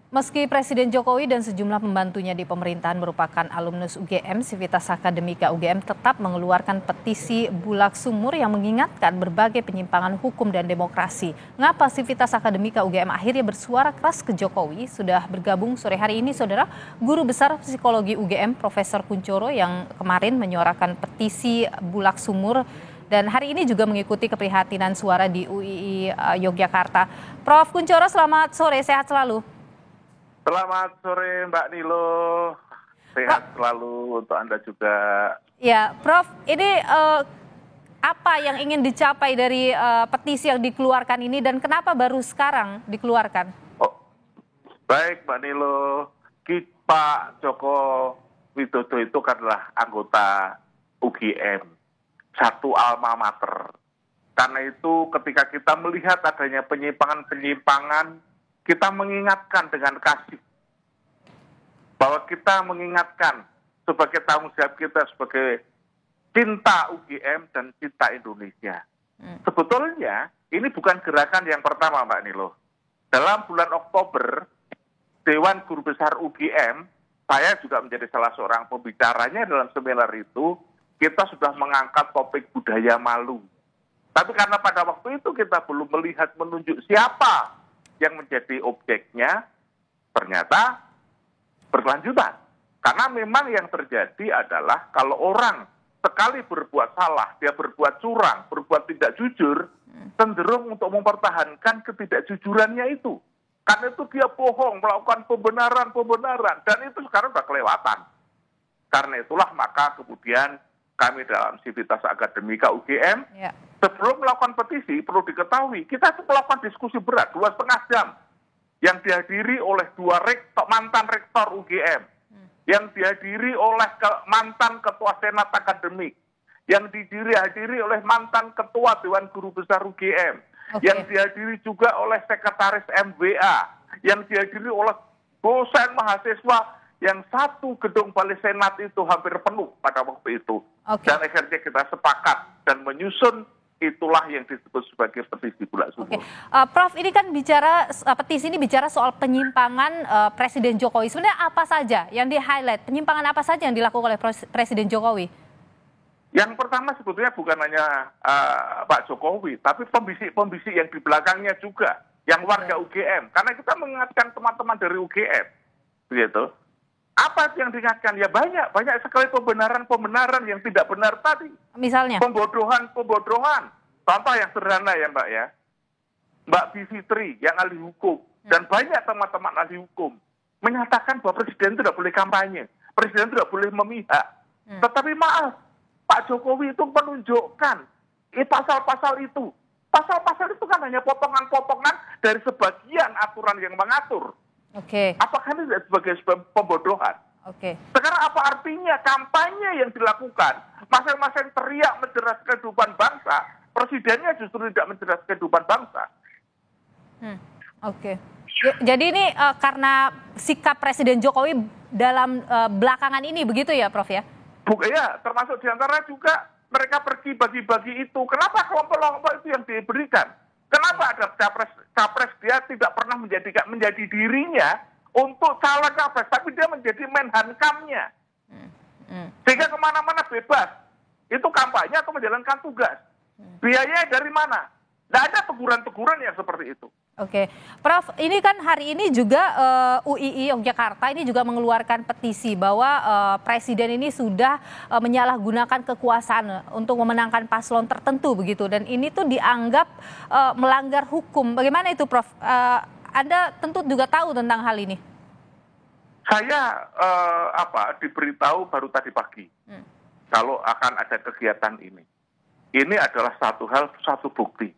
Meski Presiden Jokowi dan sejumlah pembantunya di pemerintahan merupakan alumnus UGM, Sivitas Akademika UGM tetap mengeluarkan petisi bulak sumur yang mengingatkan berbagai penyimpangan hukum dan demokrasi. Ngapa Sivitas Akademika UGM akhirnya bersuara keras ke Jokowi? Sudah bergabung sore hari ini, Saudara, Guru Besar Psikologi UGM, Profesor Kuncoro, yang kemarin menyuarakan petisi bulak sumur dan hari ini juga mengikuti keprihatinan suara di UII Yogyakarta. Prof. Kuncoro, selamat sore, sehat selalu. Selamat sore Mbak Nilo, sehat selalu untuk Anda juga. Ya, Prof, ini apa yang ingin dicapai dari petisi yang dikeluarkan ini dan kenapa baru sekarang dikeluarkan? Oh, baik Mbak Nilo, Pak Joko Widodo itu adalah anggota UGM, satu alma mater. Karena itu ketika kita melihat adanya penyimpangan-penyimpangan, kita mengingatkan dengan kasih, bahwa kita mengingatkan sebagai tanggung jawab kita sebagai cinta UGM dan cinta Indonesia. Sebetulnya ini bukan gerakan yang pertama Mbak Nilo. Dalam bulan Oktober, Dewan Guru Besar UGM, saya juga menjadi salah seorang pembicaranya dalam seminar itu, kita sudah mengangkat topik budaya malu. Tapi karena pada waktu itu kita belum melihat menunjuk siapa yang menjadi objeknya, ternyata berkelanjutan. Karena memang yang terjadi adalah kalau orang sekali berbuat salah, dia berbuat curang, berbuat tidak jujur, cenderung untuk mempertahankan ketidakjujurannya itu. Karena itu dia bohong, melakukan pembenaran, dan itu sekarang sudah kelewatan. Karena itulah maka kemudian kami dalam Sivitas Akademika UGM, sebelum melakukan petisi, perlu diketahui, kita melakukan diskusi berat, 2,5 jam, yang dihadiri oleh mantan rektor UGM, yang dihadiri oleh mantan ketua senat akademik, yang dihadiri oleh mantan ketua Dewan Guru Besar UGM, yang dihadiri juga oleh sekretaris MWA, yang dihadiri oleh dosen mahasiswa, yang satu gedung balai senat itu hampir penuh pada waktu itu. Dan akhirnya kita sepakat dan menyusun, itulah yang disebut sebagai petisi bulak sumur. Prof, ini kan petisi ini bicara soal penyimpangan Presiden Jokowi. Sebenarnya apa saja yang di-highlight? Penyimpangan apa saja yang dilakukan oleh Presiden Jokowi? Yang pertama sebetulnya bukan hanya Pak Jokowi, tapi pembisik-pembisik yang di belakangnya juga, yang warga UGM. Karena kita mengingatkan teman-teman dari UGM, begitu. Apa yang diingatkan? Ya banyak sekali pembenaran yang tidak benar tadi. Misalnya? Pembodohan. Contoh yang sederhana ya Mbak ya. Mbak Bivitri yang ahli hukum, dan banyak teman-teman ahli hukum, menyatakan bahwa Presiden tidak boleh kampanye, Presiden tidak boleh memihak. Tetapi maaf, Pak Jokowi itu menunjukkan pasal-pasal itu. Pasal-pasal itu kan hanya potongan-potongan dari sebagian aturan yang mengatur. Apakah ini sebagai pembodohan? Sekarang apa artinya kampanye yang dilakukan? Masing-masing teriak menjeras kehidupan bangsa, presidennya justru tidak menjeras kehidupan bangsa. Jadi ini karena sikap Presiden Jokowi dalam belakangan ini begitu ya, Prof ya? Ya, termasuk diantara juga mereka pergi bagi-bagi itu. Kenapa kelompok-kelompok itu yang diberikan? Kenapa ada capres dia tidak pernah menjadi dirinya untuk calon capres, tapi dia menjadi menhankamnya. Sehingga kemana-mana bebas. Itu kampanye atau menjalankan tugas. Biayanya dari mana? Tidak ada teguran-teguran yang seperti itu. Prof, ini kan hari ini juga UII Yogyakarta ini juga mengeluarkan petisi bahwa Presiden ini sudah menyalahgunakan kekuasaan untuk memenangkan paslon tertentu begitu, dan ini tuh dianggap melanggar hukum. Bagaimana itu, Prof? Anda tentu juga tahu tentang hal ini. Saya diberitahu baru tadi pagi kalau akan ada kegiatan ini. Ini adalah satu bukti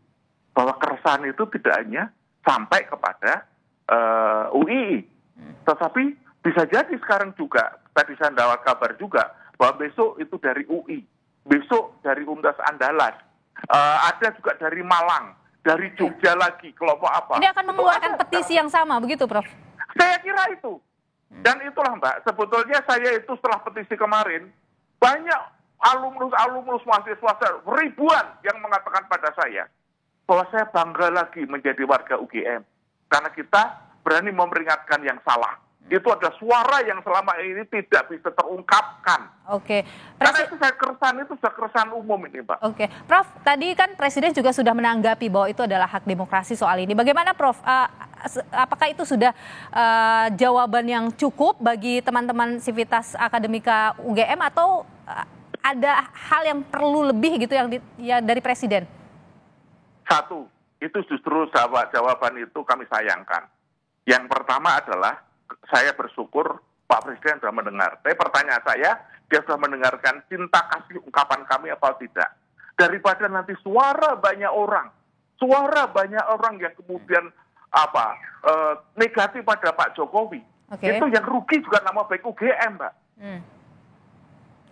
bahwa keresahan itu tidak hanya sampai kepada UII. Tetapi bisa jadi sekarang juga, tadi saya dapat kabar juga, bahwa besok itu dari UI, besok dari Universitas Andalas, ada juga dari Malang, dari Jogja lagi, kelompok apa. Ini akan mengeluarkan petisi yang sama, begitu Prof? Saya kira itu. Dan itulah Mbak, sebetulnya saya itu setelah petisi kemarin, banyak alumnus mahasiswa ribuan yang mengatakan pada saya, bahwa saya bangga lagi menjadi warga UGM. Karena kita berani memperingatkan yang salah. Itu ada suara yang selama ini tidak bisa terungkapkan. Oke. Karena itu sudah keresahan umum ini, Mbak. Oke, Prof, tadi kan Presiden juga sudah menanggapi bahwa itu adalah hak demokrasi soal ini. Bagaimana, Prof? Apakah itu sudah jawaban yang cukup bagi teman-teman Sivitas Akademika UGM atau ada hal yang perlu lebih gitu yang dari Presiden? Satu, itu justru jawaban itu kami sayangkan. Yang pertama adalah saya bersyukur Pak Presiden sudah mendengar. Tapi pertanyaan saya, dia sudah mendengarkan cinta kasih ungkapan kami atau tidak? Daripada nanti suara banyak orang yang kemudian negatif pada Pak Jokowi. Itu yang rugi juga nama baik UGM, Mbak.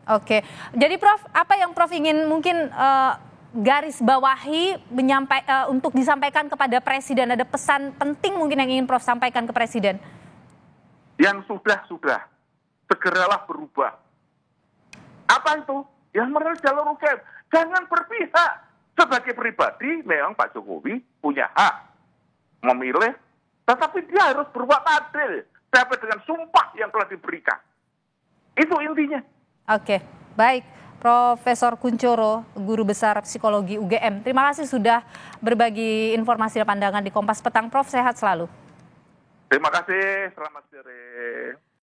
Oke, jadi Prof, apa yang Prof ingin mungkin garis bawahi untuk disampaikan kepada Presiden? Ada pesan penting mungkin yang ingin Prof sampaikan ke Presiden? Yang sudah, segeralah berubah. Apa itu? Yang melalui jalur UGM. Jangan berpihak. Sebagai pribadi, memang Pak Jokowi punya hak memilih, tetapi dia harus berbuat adil sampai dengan sumpah yang telah diberikan. Itu intinya. Oke, baik. Profesor Kunchoro, Guru Besar Psikologi UGM. Terima kasih sudah berbagi informasi dan pandangan di Kompas Petang. Prof, sehat selalu. Terima kasih, selamat sore.